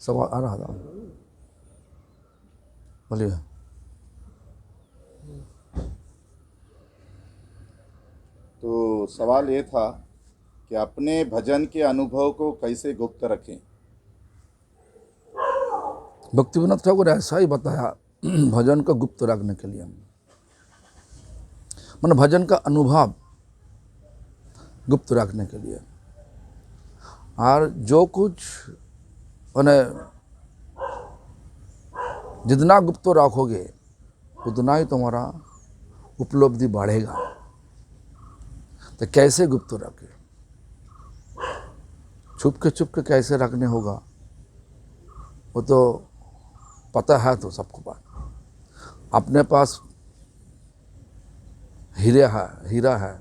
सवाल आ रहा था, बोलिए। तो सवाल ये था कि अपने भजन के अनुभव को कैसे गुप्त रखें। भक्तिविनोद ठाकुर ऐसा ही बताया भजन को गुप्त रखने के लिए, मतलब भजन का अनुभव गुप्त रखने के लिए। और जो कुछ मैंने जितना गुप्त रखोगे उतना ही तुम्हारा उपलब्धि बढ़ेगा। तो कैसे गुप्त रखे, छुप के कैसे रखने होगा वो तो पता है, तो सबको बात। अपने पास हीरा है,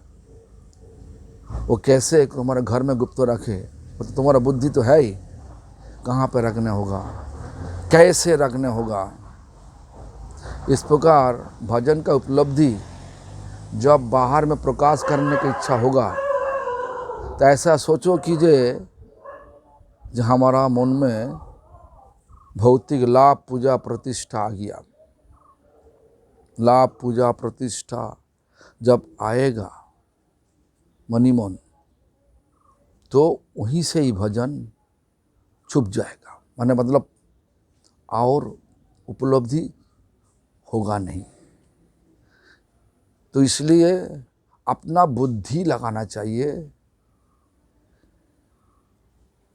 वो कैसे तुम्हारे घर में गुप्त रखे, वो तो तुम्हारा बुद्धि तो है ही, कहाँ पे रखने होगा, कैसे रखने होगा। इस प्रकार भजन का उपलब्धि जब बाहर में प्रकाश करने की इच्छा होगा तो ऐसा सोचो कीजिए जो हमारा मन में भौतिक लाभ पूजा प्रतिष्ठा आ गया। लाभ पूजा प्रतिष्ठा जब आएगा मनी मन, तो वहीं से ही भजन छुप जाएगा, माने मतलब और उपलब्धि होगा नहीं। तो इसलिए अपना बुद्धि लगाना चाहिए।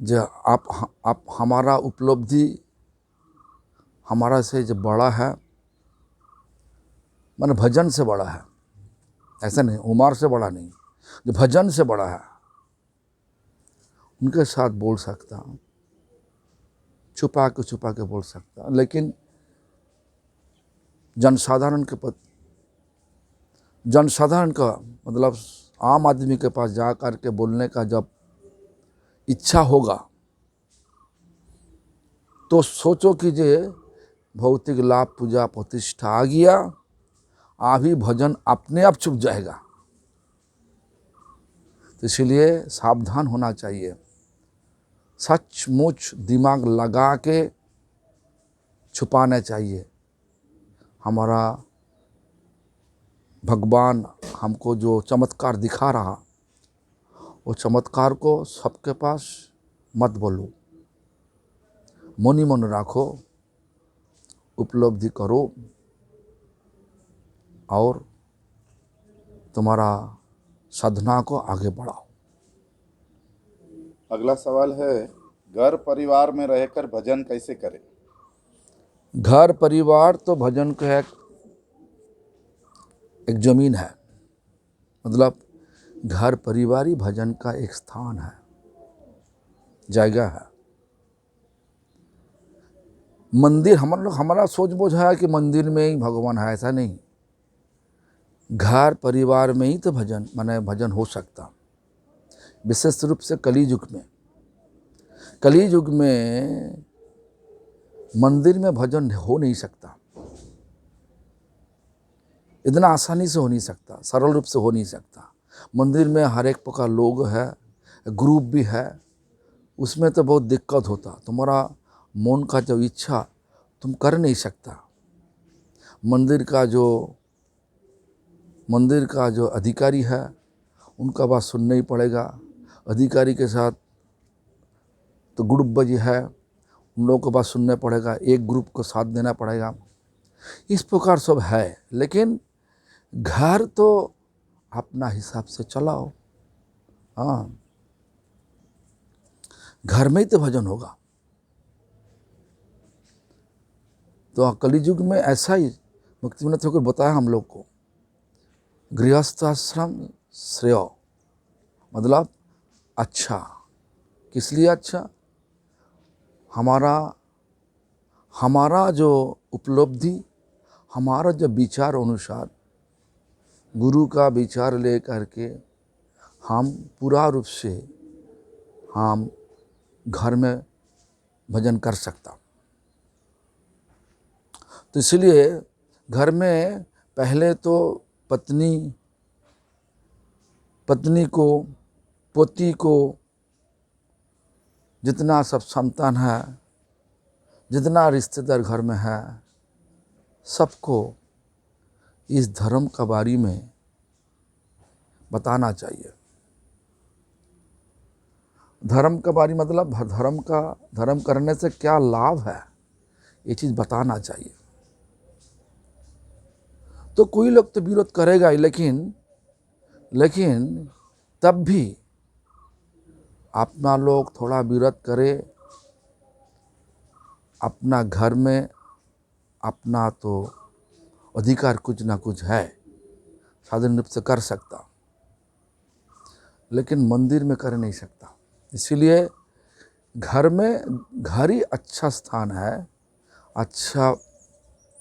जो आप हमारा उपलब्धि हमारा से जो बड़ा है, माने भजन से बड़ा है, ऐसा नहीं उम्र से बड़ा नहीं, जो भजन से बड़ा है उनके साथ बोल सकता, छुपा के बोल सकता। लेकिन जनसाधारण का मतलब आम आदमी के पास जा कर के बोलने का जब इच्छा होगा तो सोचो कीजिए भौतिक लाभ पूजा प्रतिष्ठा आ गया, अभी भजन अपने आप छुप जाएगा। तो इसलिए सावधान होना चाहिए, सचमुच दिमाग लगा के छुपाना चाहिए। हमारा भगवान हमको जो चमत्कार दिखा रहा, वो चमत्कार को सबके पास मत बोलो, मनी मन रखो, उपलब्धि करो और तुम्हारा साधना को आगे बढ़ाओ। अगला सवाल है, घर परिवार में रहकर भजन कैसे करें। घर परिवार तो भजन का एक जमीन है, मतलब घर परिवार ही भजन का एक स्थान है, जगह है। मंदिर हमारा सोच बोझ है कि मंदिर में ही भगवान है, ऐसा नहीं। घर परिवार में ही तो भजन माने भजन हो सकता। विशेष रूप से कली युग में मंदिर में भजन हो नहीं सकता, इतना आसानी से हो नहीं सकता, सरल रूप से हो नहीं सकता। मंदिर में हर एक प्रकार लोग है, ग्रुप भी है, उसमें तो बहुत दिक्कत होता। तुम्हारा मन का जो इच्छा तुम कर नहीं सकता। मंदिर का जो अधिकारी है उनका बात सुनना ही पड़ेगा। अधिकारी के साथ तो ग्रुप जी है, उन लोगों को बात सुनना पड़ेगा, एक ग्रुप को साथ देना पड़ेगा। इस प्रकार सब है। लेकिन घर तो अपना हिसाब से चलाओ। हाँ, घर में ही तो भजन होगा। तो कलियुग में ऐसा ही भक्तिविनोद ठाकुर बताया हम लोग को, गृहस्थ आश्रम श्रेय, मतलब अच्छा। किस लिए अच्छा? हमारा जो उपलब्धि, हमारा जो विचार अनुसार गुरु का विचार ले करके हम पूरा रूप से हम घर में भजन कर सकता। तो इसलिए घर में पहले तो पत्नी को, पति को, जितना सब संतान है जितना रिश्तेदार घर में है सबको इस धर्म के बारे में बताना चाहिए। धर्म के बारे मतलब धर्म करने से क्या लाभ है ये चीज़ बताना चाहिए। तो कोई लोग तो विरोध करेगा ही, लेकिन तब भी अपना लोग थोड़ा विरोध करे, अपना घर में अपना तो अधिकार कुछ ना कुछ है, साधारण रूप से कर सकता, लेकिन मंदिर में कर नहीं सकता। इसीलिए घर ही अच्छा स्थान है, अच्छा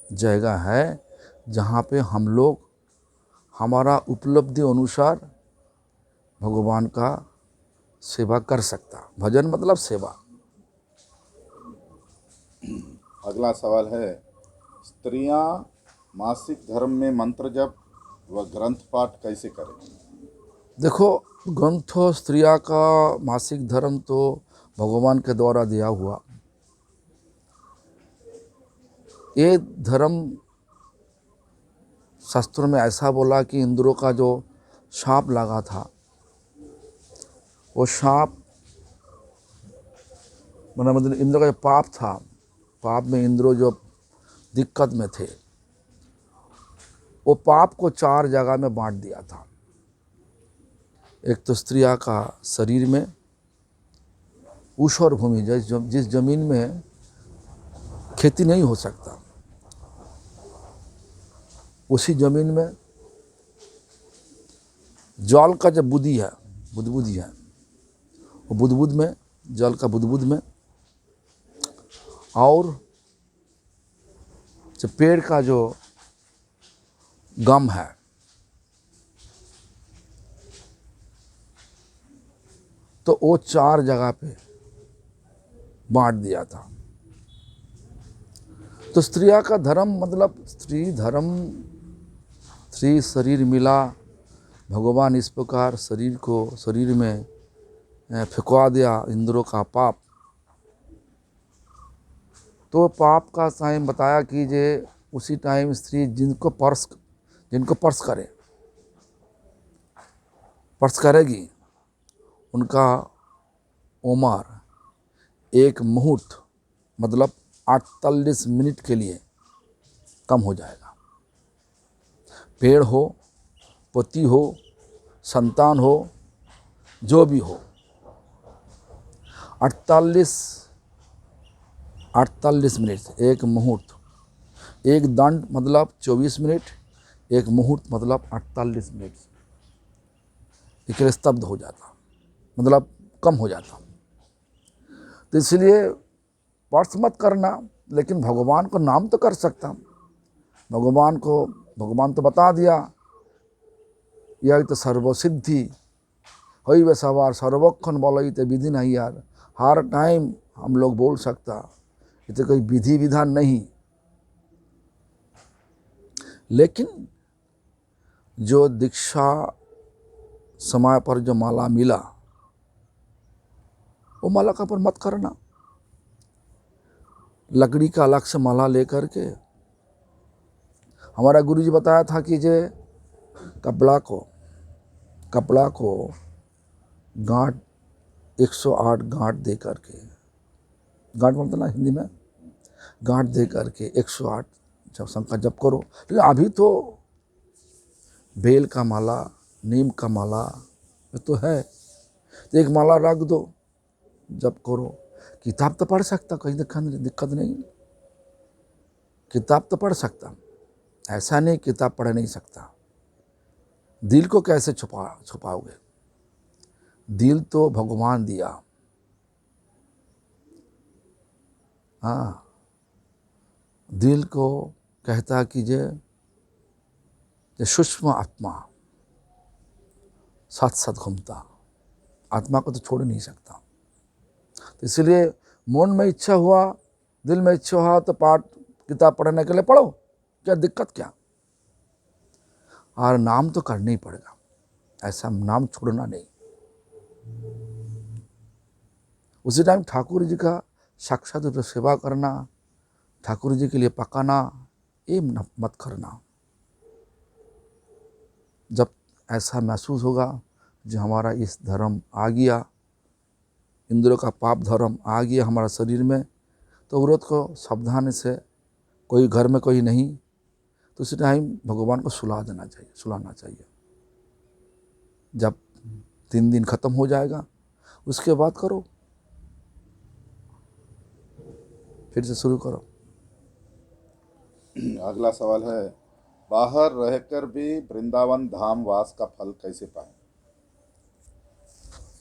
जगह है जहाँ पे हम लोग हमारा उपलब्धि अनुसार भगवान का सेवा कर सकता। भजन मतलब सेवा। अगला सवाल है, स्त्रियां मासिक धर्म में मंत्र जप व ग्रंथ पाठ कैसे करें? देखो, ग्रंथो स्त्रिया का मासिक धर्म तो भगवान के द्वारा दिया हुआ। ये धर्म शास्त्रों में ऐसा बोला कि इंद्रों का जो शाप लगा था, वो शाप मतलब इंद्र का जो पाप था, पाप में इंद्र जो दिक्कत में थे, वो पाप को 4 जगह में बांट दिया था। एक तो स्त्रिया का शरीर में, ऊषर भूमि, जिस जमीन में खेती नहीं हो सकता, उसी जमीन में जल का जो बुद्धि है, बुदबुदी है, वो बुदबुद में, जल का बुदबुद में, और जो पेड़ का जो गम है, तो वो 4 जगह पे बांट दिया था। तो स्त्रिया का धर्म मतलब स्त्री शरीर मिला, भगवान इस प्रकार शरीर में फेंकवा दिया इंद्रों का पाप। तो पाप का टाइम बताया कि जे उसी टाइम स्त्री जिनको स्पर्श करेगी, उनका उम्र 1 मुहूर्त मतलब 48 मिनट के लिए कम हो जाएगा। पेड़ हो, पति हो, संतान हो, जो भी हो, 48 मिनट, 1 मुहूर्त। 1 दंड मतलब 24 मिनट, 1 मुहूर्त मतलब 48 मिनट एक स्तब्ध हो जाता, मतलब कम हो जाता। तो इसलिए स्पर्श मत करना, लेकिन भगवान को नाम तो कर सकता। भगवान तो बता दिया, यही तो सर्वसिद्धि हई वे सवार सर्वक्षण बोलई तो विधि नहीं यार। हर टाइम हम लोग बोल सकता, ये तो कोई विधि विधान नहीं। लेकिन जो दीक्षा समय पर जो माला मिला, वो माला का पर मत करना। लकड़ी का अलग से माला लेकर के, हमारा गुरुजी बताया था कि जे कपड़ा को गांठ 108 गांठ दे करके, गांठ मतलब ना हिंदी में, गांठ दे करके 108 जब शंकर जप करो। लेकिन अभी तो बेल का माला, नीम का माला ये तो है, तो एक माला रख दो, जप करो। किताब तो पढ़ सकता, कोई दिक्कत नहीं, किताब तो पढ़ सकता, ऐसा नहीं किताब पढ़ नहीं सकता। दिल को कैसे छुपाओगे? दिल तो भगवान दिया। हाँ, दिल को कहता कि जे सूक्ष्म आत्मा साथ घूमता, आत्मा को तो छोड़ नहीं सकता। तो इसलिए मन में इच्छा हुआ, दिल में इच्छा हुआ तो किताब पढ़ने के लिए पढ़ो, क्या दिक्कत क्या। और नाम तो करना ही पड़ेगा, ऐसा नाम छोड़ना नहीं। उसी टाइम ठाकुर जी का साक्षात रूप से सेवा करना, ठाकुर जी के लिए पकाना ये मत करना। जब ऐसा महसूस होगा जो हमारा इस धर्म आ गया, इंद्रियों का पाप धर्म आ गया हमारा शरीर में, तो औरत को सावधानी से, कोई घर में कोई नहीं तो उस टाइम भगवान को सुलाना चाहिए। जब 3 दिन खत्म हो जाएगा उसके बाद करो, फिर से शुरू करो। अगला सवाल है, बाहर रहकर भी वृंदावन धाम वास का फल कैसे पाएं?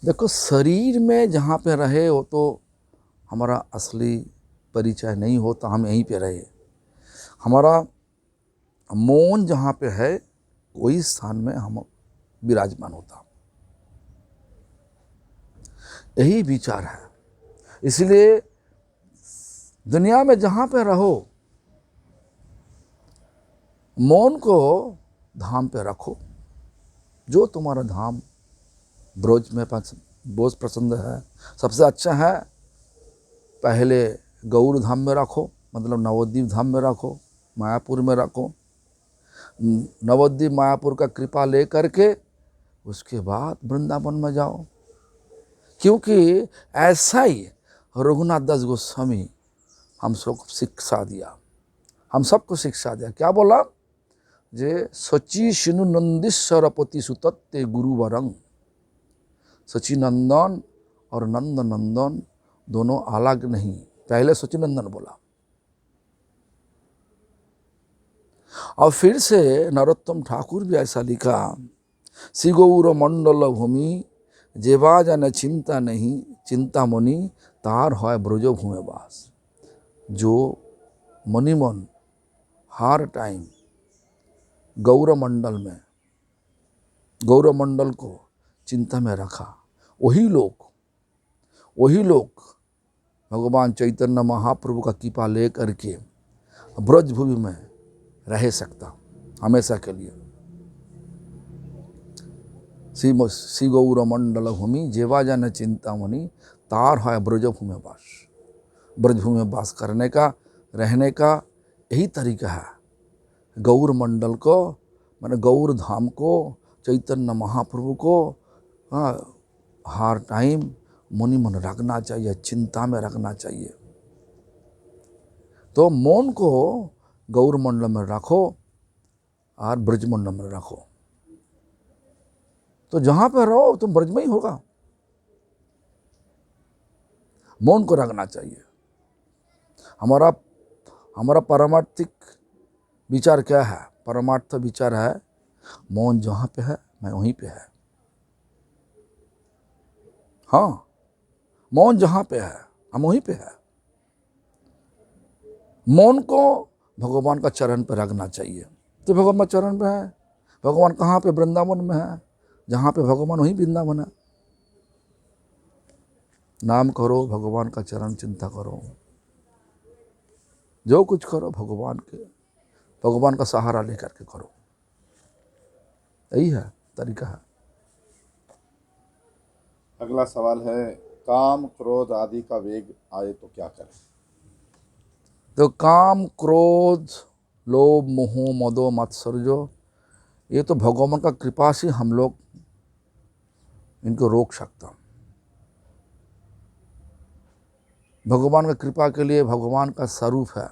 देखो, शरीर में जहाँ पे रहे वो तो हमारा असली परिचय नहीं होता, हम यहीं पे रहे। हमारा मौन जहाँ पे है वही स्थान में हम विराजमान होता, यही विचार है। इसलिए दुनिया में जहाँ पे रहो मौन को धाम पे रखो। जो तुम्हारा धाम ब्रोज में बहुत पसंद है, सबसे अच्छा है, पहले गौर धाम में रखो, मतलब नवद्वीप धाम में रखो, मायापुर में रखो। नवद्वीप मायापुर का कृपा ले करके उसके बाद वृंदावन में जाओ। क्योंकि ऐसा ही रघुनाथ दास गोस्वामी हम सबको शिक्षा दिया, हम सबको शिक्षा दिया। क्या बोला? जे सची शिनु नंदीश्वरपति सुतत्ते गुरुवरंग। सची नंदन और नंद नंदन दोनों अलग नहीं, पहले सचिनंदन बोला और फिर से नरोत्तम ठाकुर भी ऐसा लिखा, श्री गौर मंडल भूमि जेवा जन चिंता नहीं, चिंता मणि तार है ब्रजो भूमि वास। जो मणिमन हर टाइम गौरमंडल में, गौरमंडल को चिंता में रखा, वही लोग भगवान चैतन्य महाप्रभु का कृपा ले करके ब्रजभूमि में रह सकता हमेशा के लिए। श्री गौर मंडल भूमि जेवा जन चिंतामणि तार है ब्रजभूमि वास। ब्रजभूमि में वास करने का, रहने का यही तरीका है। गौर मंडल को, माने गौर धाम को, चैतन्य महाप्रभु को हर टाइम मनी मन रखना चाहिए, चिंता में रखना चाहिए। तो मौन को गौर मंडल में रखो और ब्रज मंडल में रखो, तो जहाँ पर रहो तुम ब्रज में ही होगा। मौन को रखना चाहिए। हमारा परमार्थिक विचार क्या है? परमार्थ विचार है, मौन जहाँ पे है मैं वहीं पे है। हाँ, मौन जहाँ पे है हम वहीं पे है। मौन को भगवान का चरण पर रखना चाहिए। तो भगवान चरण पे है। भगवान कहाँ पे? वृंदावन में है। जहाँ पे भगवान वहीं वृंदावन है। नाम करो, भगवान का चरण चिंता करो, जो कुछ करो भगवान का सहारा लेकर के करो, यही है तरीका है। अगला सवाल है, काम क्रोध आदि का वेग आए तो क्या करें? तो काम क्रोध लोभ मोह मदो मत्सर्जो, ये तो भगवान का कृपा से हम लोग इनको रोक सकता। भगवान का कृपा के लिए भगवान का स्वरूप है।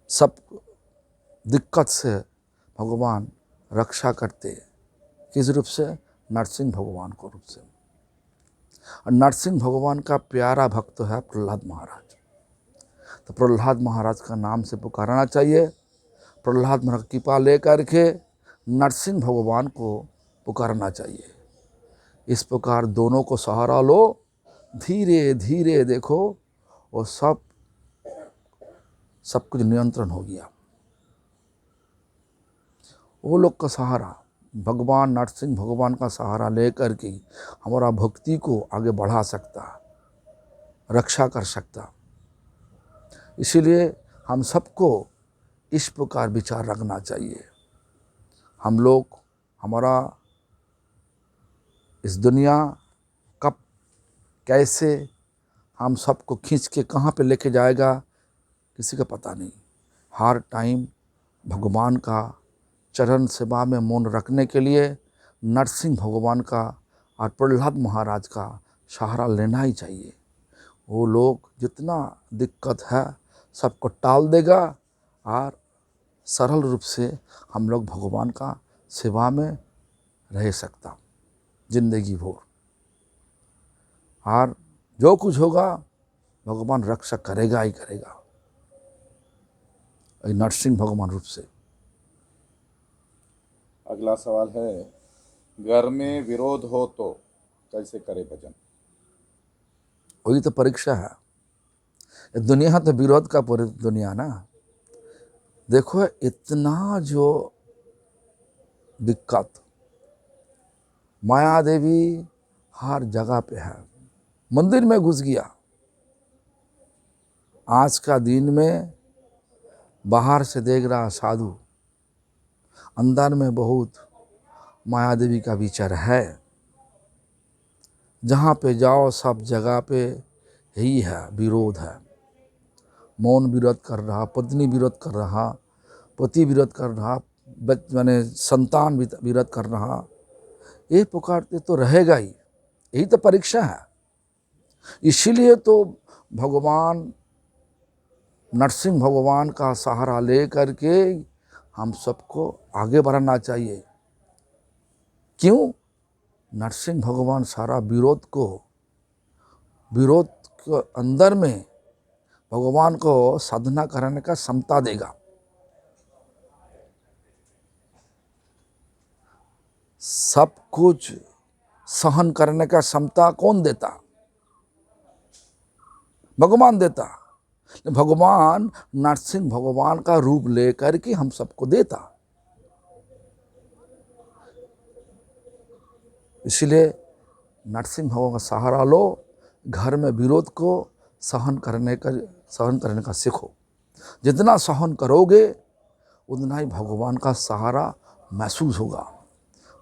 सब दिक्कत से भगवान रक्षा करते। किस रूप से? नरसिंह भगवान को रूप से। और नरसिंह भगवान का प्यारा भक्त है प्रहलाद महाराज। तो प्रहलाद महाराज का नाम से पुकारना चाहिए। प्रहलाद महाराज की कृपा ले करके नरसिंह भगवान को पुकारना चाहिए। इस प्रकार दोनों को सहारा लो, धीरे धीरे देखो और सब कुछ नियंत्रण हो गया। वो लोग का सहारा, भगवान नरसिंह भगवान का सहारा लेकर के हमारा भक्ति को आगे बढ़ा सकता, रक्षा कर सकता। इसीलिए हम सबको इस प्रकार विचार रखना चाहिए। हम लोग, हमारा इस दुनिया कब कैसे हम सबको खींच के कहाँ पे लेके जाएगा किसी का पता नहीं। हर टाइम भगवान का चरण सेवा में मौन रखने के लिए नरसिंह भगवान का और प्रहलाद महाराज का सहारा लेना ही चाहिए। वो लोग जितना दिक्कत है सबको टाल देगा और सरल रूप से हम लोग भगवान का सेवा में रह सकता जिंदगी भर। और जो कुछ होगा भगवान रक्षा करेगा ही करेगा नरसिंह भगवान रूप से। अगला सवाल है, घर में विरोध हो तो कैसे करे भजन? वही तो परीक्षा है। ये दुनिया तो विरोध का पूरी दुनिया ना। देखो इतना जो दिक्कत माया देवी हर जगह पे है। मंदिर में घुस गया, आज का दिन में बाहर से देख रहा साधु, अंदर में बहुत माया देवी का विचार है। जहाँ पे जाओ सब जगह पे यही है, विरोध है। मौन विरोध कर रहा, पत्नी विरोध कर रहा, पति विरोध कर रहा, माने संतान विरोध कर रहा। ये पुकारते तो रहेगा ही, यही तो परीक्षा है। इसीलिए तो भगवान नरसिंह भगवान का सहारा ले करके हम सबको आगे बढ़ना चाहिए। क्यों? नरसिंह भगवान सारा विरोध के अंदर में भगवान को साधना करने का क्षमता देगा। सब कुछ सहन करने का क्षमता कौन देता? भगवान देता। भगवान नरसिंह भगवान का रूप लेकर के हम सबको देता। इसलिए नरसिंह भगवान का सहारा लो, घर में विरोध को सहन करने का सीखो। जितना सहन करोगे उतना ही भगवान का सहारा महसूस होगा,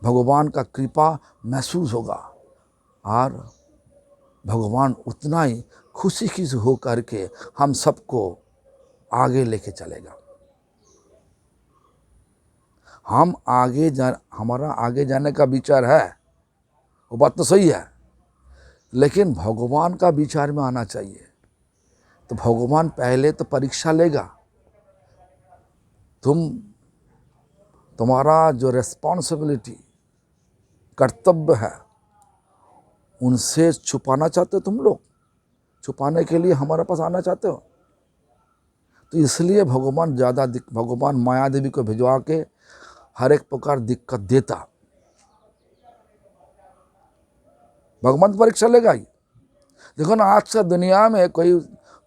भगवान का कृपा महसूस होगा और भगवान उतना ही खुशी हो करके हम सबको आगे लेके चलेगा। हमारा आगे जाने का विचार है, वो बात तो सही है, लेकिन भगवान का विचार में आना चाहिए। तो भगवान पहले तो परीक्षा लेगा। तुम्हारा जो रिस्पॉन्सिबिलिटी कर्तव्य है उनसे छुपाना चाहते हो तुम लोग, छुपाने के लिए हमारे पास आना चाहते हो। तो इसलिए भगवान माया देवी को भिजवा के हर एक प्रकार दिक्कत देता। भगवान परीक्षा लेगा ही। देखो ना, आज से दुनिया में कोई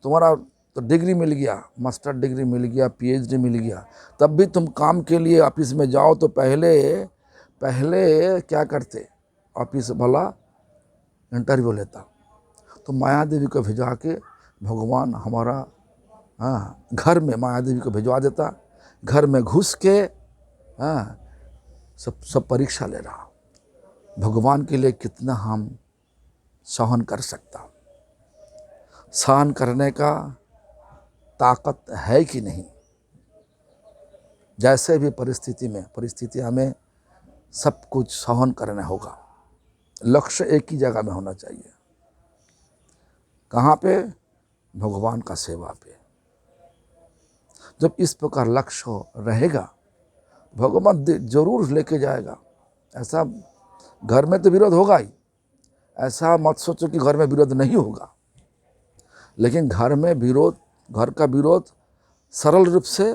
तुम्हारा तो डिग्री मिल गया, मास्टर डिग्री मिल गया, पीएचडी मिल गया, तब भी तुम काम के लिए ऑफिस में जाओ तो पहले क्या करते? ऑफिस वाला इंटरव्यू लेता। तो माया देवी को भिजवा के भगवान हमारा घर में माया देवी को भिजवा देता। घर में घुस के सब परीक्षा ले रहा, भगवान के लिए कितना हम सहन कर सकता, सहन करने का ताकत है कि नहीं। जैसे भी परिस्थिति हमें सब कुछ सहन करना होगा। लक्ष्य एक ही जगह में होना चाहिए। कहाँ पे? भगवान का सेवा पे। जब इस प्रकार लक्ष्य रहेगा भगवान जरूर लेके जाएगा। ऐसा घर में तो विरोध होगा ही, ऐसा मत सोचो कि घर में विरोध नहीं होगा, लेकिन घर का विरोध सरल रूप से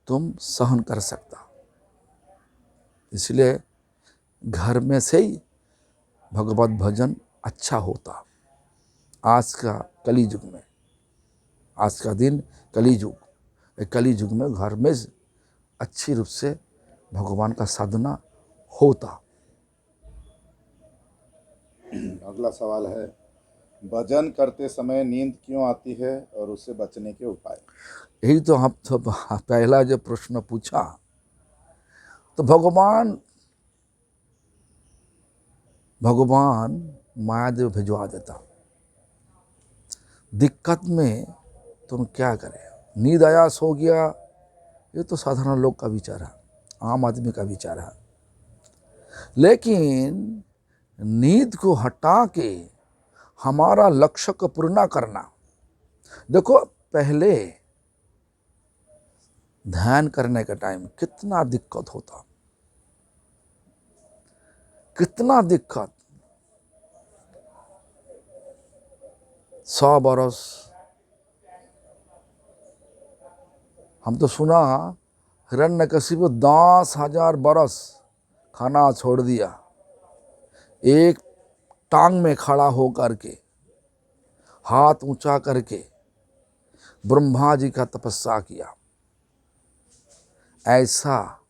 तुम सहन कर सकता। इसलिए घर में से ही भगवत भजन अच्छा होता। आज का कलयुग में, आज का दिन कलयुग में घर में अच्छी रूप से भगवान का साधना होता। अगला सवाल है, भजन करते समय नींद क्यों आती है और उससे बचने के उपाय? यही तो हम तो पहला जो प्रश्न पूछा, तो भगवान मायादेव भिजवा देता। दिक्कत में तुम क्या करें। नींद आया सो गया, ये तो साधारण लोग का विचार है, आम आदमी का विचार है। लेकिन नींद को हटा के हमारा लक्ष्य को पूर्ण करना, देखो पहले ध्यान करने का टाइम कितना दिक्कत होता, कितना दिक्कत। 100 बरस हम तो सुना हिरण्यकशिपु 10,000 बरस खाना छोड़ दिया, एक टांग में खड़ा होकर के हाथ ऊंचा करके ब्रह्मा जी का तपस्या किया। ऐसा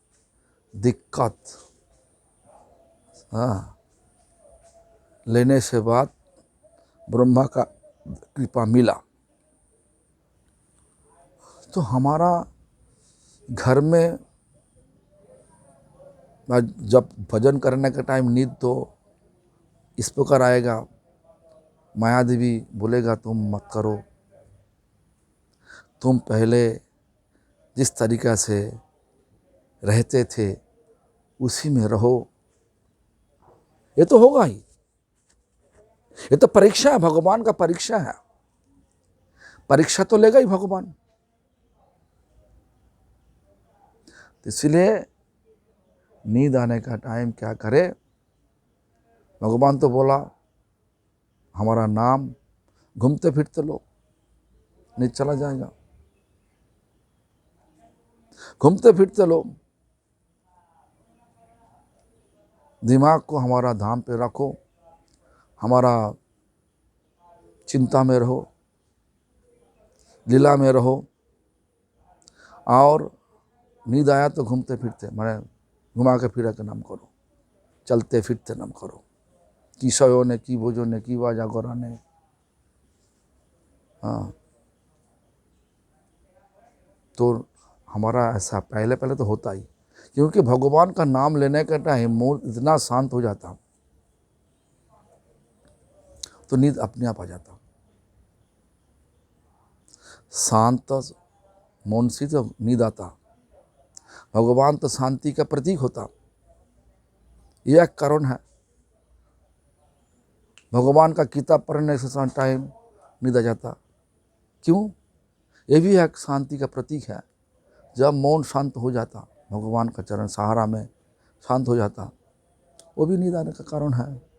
दिक्कत लेने से बाद ब्रह्मा का कृपा मिला। तो हमारा घर में जब भजन करने का टाइम नींद तो इस प्रकार आएगा, माया देवी बोलेगा तुम मत करो, तुम पहले जिस तरीक़ा से रहते थे उसी में रहो। ये तो होगा ही, ये तो परीक्षा है, भगवान का परीक्षा है, परीक्षा तो लेगा ही भगवान। इसलिए नींद आने का टाइम क्या करे, भगवान तो बोला हमारा नाम घूमते फिरते लो, नींद चला जाएगा, घूमते फिरते लो, दिमाग को हमारा धाम पे रखो, हमारा चिंता में रहो, लीला में रहो। और नींद आया तो घूमते फिरते मैंने घुमा के फिरा के नाम करो, चलते फिरते नाम करो, की सयो ने की भोजो ने की वाजा गोरा ने। हाँ, तो हमारा ऐसा पहले पहले तो होता ही, क्योंकि भगवान का नाम लेने का टाइम मूड इतना शांत हो जाता तो नींद अपने आप आ जाता। शांत मौन से तो नींद आता, भगवान तो शांति का प्रतीक होता। यह एक कारण है, भगवान का किताब पढ़ने से टाइम नींद आ जाता। क्यों? ये भी एक शांति का प्रतीक है। जब मौन शांत हो जाता, भगवान का चरण सहारा में शांत हो जाता, वो भी नींद आने का कारण है।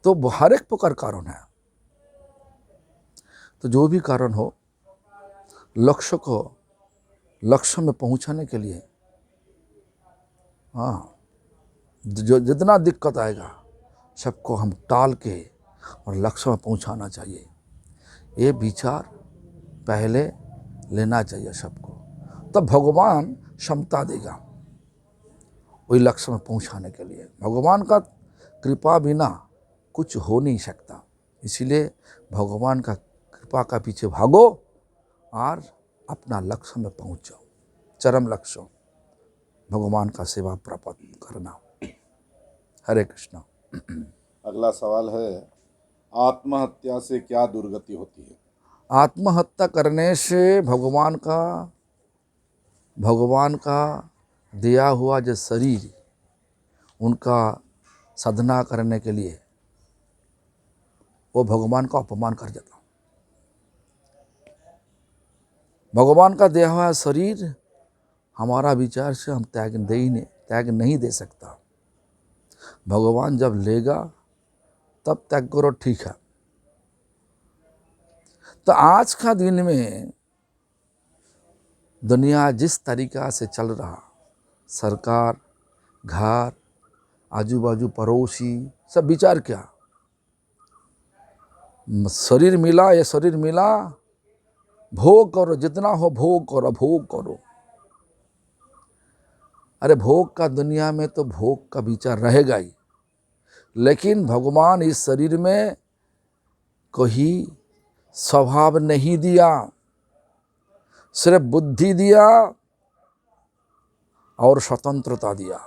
तो हर एक प्रकार कारण है। तो जो भी कारण हो, लक्ष्य में पहुंचाने के लिए जो जितना दिक्कत आएगा सबको हम टाल के और लक्ष्य में पहुंचाना चाहिए। ये विचार पहले लेना चाहिए सबको, तब भगवान क्षमता देगा वही लक्ष्य में पहुंचाने के लिए। भगवान का कृपा बिना कुछ हो नहीं सकता, इसीलिए भगवान का कृपा का पीछे भागो और अपना लक्ष्य में पहुंच जाओ। चरम लक्ष्य भगवान का सेवा प्राप्त करना। हरे कृष्णा। अगला सवाल है, आत्महत्या से क्या दुर्गति होती है? आत्महत्या करने से भगवान का दिया हुआ जो शरीर, उनका साधना करने के लिए वो भगवान का अपमान कर जाता। भगवान का दिया हुआ शरीर हमारा विचार से हम त्याग नहीं दे सकता। भगवान जब लेगा तब त्याग करो, ठीक है। तो आज का दिन में दुनिया जिस तरीका से चल रहा, सरकार, घर, आजू बाजू पड़ोसी सब विचार क्या, शरीर मिला, ये शरीर मिला, भोग करो, जितना हो भोग करो, भोग करो। अरे भोग का दुनिया में तो भोग का विचार रहेगा ही, लेकिन भगवान इस शरीर में कोई स्वभाव नहीं दिया, सिर्फ बुद्धि दिया और स्वतंत्रता दिया।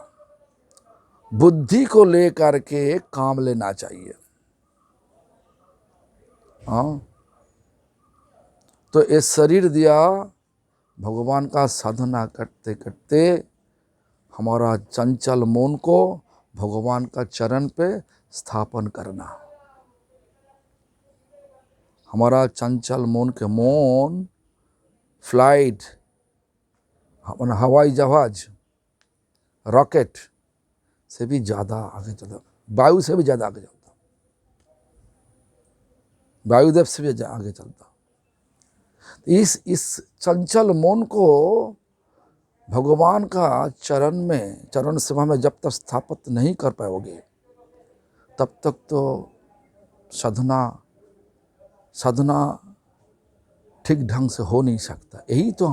बुद्धि को लेकर के काम लेना चाहिए। हाँ, तो ये शरीर दिया भगवान का साधना करते करते हमारा चंचल मन को भगवान का चरण पे स्थापन करना। हमारा चंचल मन के मौन फ्लाइट, हवाई जहाज, रॉकेट से भी ज़्यादा आगे चलता, वायु से भी ज़्यादा आगे चलता, वायुदेव से भी आगे चलता। इस चंचल मन को भगवान का चरण सेवा में जब तक स्थापित नहीं कर पाओगे तब तक तो साधना ठीक ढंग से हो नहीं सकता। यही तो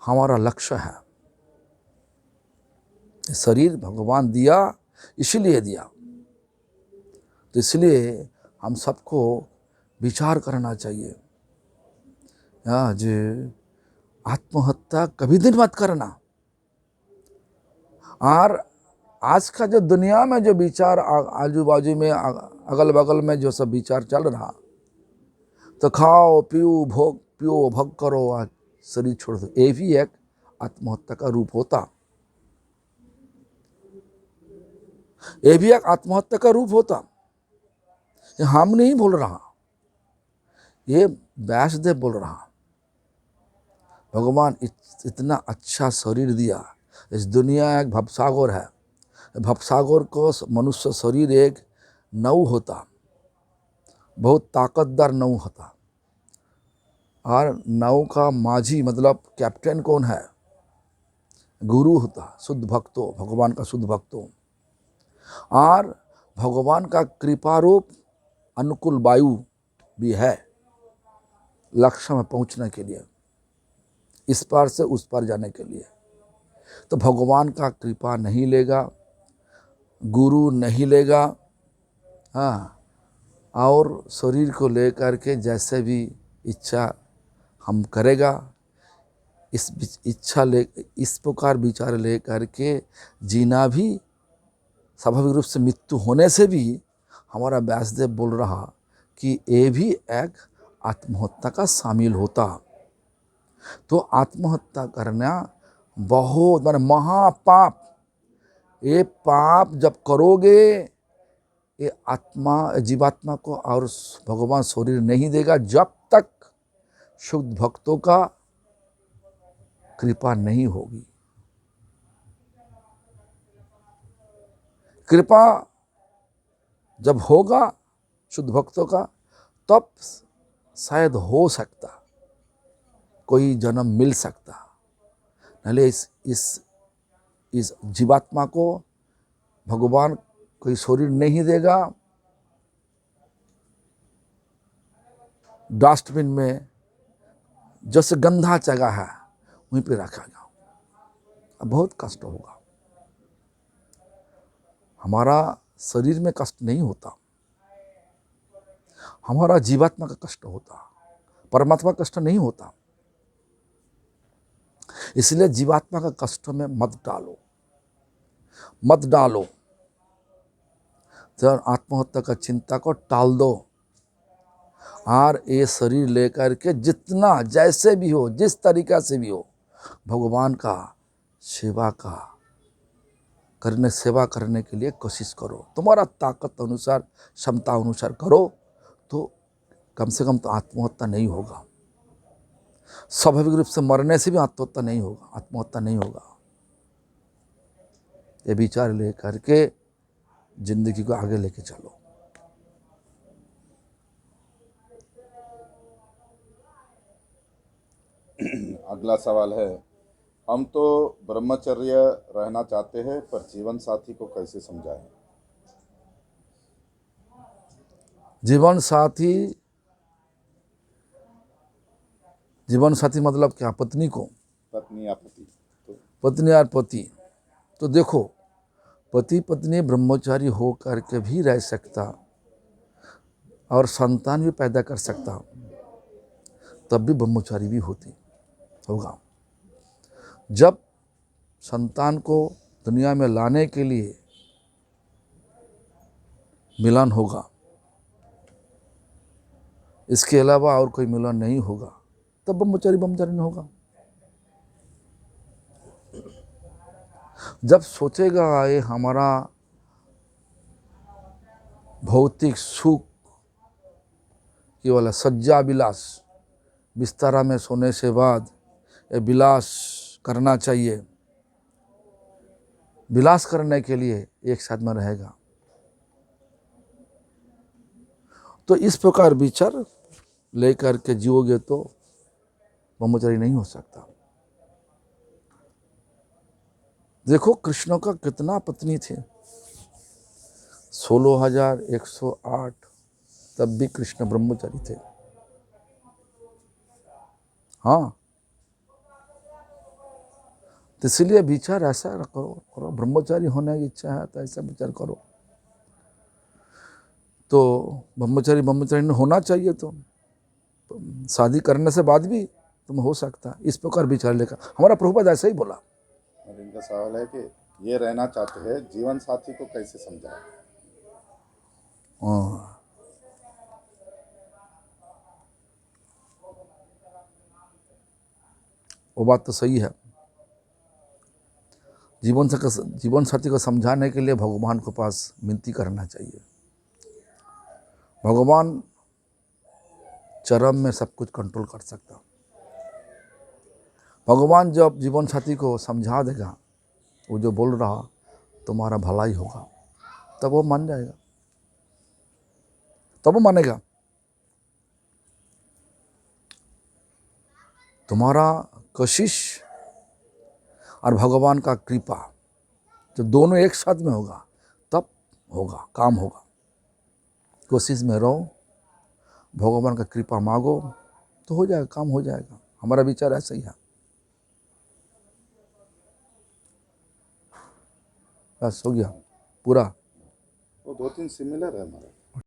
हमारा लक्ष्य है। शरीर भगवान दिया इसलिए दिया, तो इसलिए हम सबको विचार करना चाहिए जे आत्महत्या कभी दिन मत करना। और आज का जो दुनिया में जो विचार आजू बाजू में अगल बगल में जो सब विचार चल रहा, तो खाओ पियो भोग करो और शरीर छोड़ दो, ये भी एक आत्महत्या का रूप होता। ये भी एक आत्महत्या का रूप होता। ये हम नहीं बोल रहा, ये व्यासदेव बोल रहा। भगवान इतना अच्छा शरीर दिया। इस दुनिया एक भवसागर है। भवसागर को मनुष्य शरीर एक नाव होता, बहुत ताकतदार नाव होता। और नाव का माझी मतलब कैप्टन कौन है? गुरु होता, शुद्ध भक्तों, भगवान का शुद्ध भक्तों। और भगवान का कृपा रूप अनुकूल वायु भी है लक्ष्य में पहुंचने के लिए, इस पार से उस पार जाने के लिए। तो भगवान का कृपा नहीं लेगा, गुरु नहीं लेगा, हाँ, और शरीर को लेकर के जैसे भी इच्छा हम करेगा, इस प्रकार विचार लेकर के जीना भी स्वाभाविक रूप से मृत्यु होने से भी हमारा व्यासदेव बोल रहा कि ये भी एक आत्महत्या का शामिल होता। तो आत्महत्या करना बहुत महापाप। ये पाप जब करोगे, ये जीवात्मा को और भगवान शरीर नहीं देगा जब तक शुद्ध भक्तों का कृपा नहीं होगी। कृपा जब होगा शुद्ध भक्तों का, तब शायद हो सकता कोई जन्म मिल सकता। नहीं इस जीवात्मा को भगवान कोई शरीर नहीं देगा, डस्टबिन में जैसे गंदा जगह है वहीं पे रखेगा, अब बहुत कष्ट होगा। हमारा शरीर में कष्ट नहीं होता, हमारा जीवात्मा का कष्ट होता, परमात्मा का कष्ट नहीं होता। इसलिए जीवात्मा का कष्ट में मत डालो। तो आत्महत्या का चिंता को टाल दो और ये शरीर लेकर के जितना जैसे भी हो, जिस तरीका से भी हो, भगवान का सेवा करने के लिए कोशिश करो। तुम्हारा ताकत अनुसार, क्षमता अनुसार करो, तो कम से कम तो आत्महत्या नहीं होगा। स्वाभाविक रूप से मरने से भी आत्महत्या नहीं होगा। ये विचार लेकर के जिंदगी को आगे लेके चलो। अगला सवाल है, हम तो ब्रह्मचर्य रहना चाहते हैं पर जीवन साथी को कैसे समझाएं? जीवन साथी मतलब क्या? पत्नी को, पत्नी या पति? पत्नी और पति। तो देखो, पति पत्नी ब्रह्मचारी हो करके भी रह सकता और संतान भी पैदा कर सकता, तब भी ब्रह्मचारी भी होगा। जब संतान को दुनिया में लाने के लिए मिलन होगा, इसके अलावा और कोई मिलन नहीं होगा, तब ब्रह्मचारी ब्रह्मचारी नहीं होगा। जब सोचेगा ये हमारा भौतिक सुख केवल सज्जा विलास, बिस्तरा में सोने से बाद ये विलास करना चाहिए, विलास करने के लिए एक साथ में रहेगा, तो इस प्रकार विचार लेकर के जियोगे तो ब्रह्मचारी नहीं हो सकता। देखो कृष्ण का कितना पत्नी थे, 16,108, तब भी कृष्ण ब्रह्मचारी थे। हाँ, तो इसलिए विचार ऐसा करो, ब्रह्मचारी होने की इच्छा है तो ऐसा विचार करो, तो ब्रह्मचारी ब्रह्मचारी होना चाहिए। तो शादी करने से बाद भी तुम हो सकता, इस प्रकार विचार लेकर हमारा प्रभुपाद ऐसा ही बोला। और इनका सवाल है कि ये रहना चाहते हैं, जीवन साथी को कैसे समझाएं? हाँ, वो बात तो सही है। जीवन साथी को समझाने के लिए भगवान के पास विनती करना चाहिए। भगवान चरम में सब कुछ कंट्रोल कर सकता। भगवान जब जीवन साथी को समझा देगा, वो जो बोल रहा तुम्हारा भलाई होगा, तब वो मान जाएगा, तब वो मानेगा। तुम्हारा कोशिश और भगवान का कृपा जब दोनों एक साथ में होगा, तब होगा, काम होगा। कोशिश में रहो, भगवान का कृपा मांगो, तो हो जाएगा, काम हो जाएगा। हमारा विचार ऐसा ही है। बस हो गया पूरा। वो 2-3 सिमिलर है हमारा।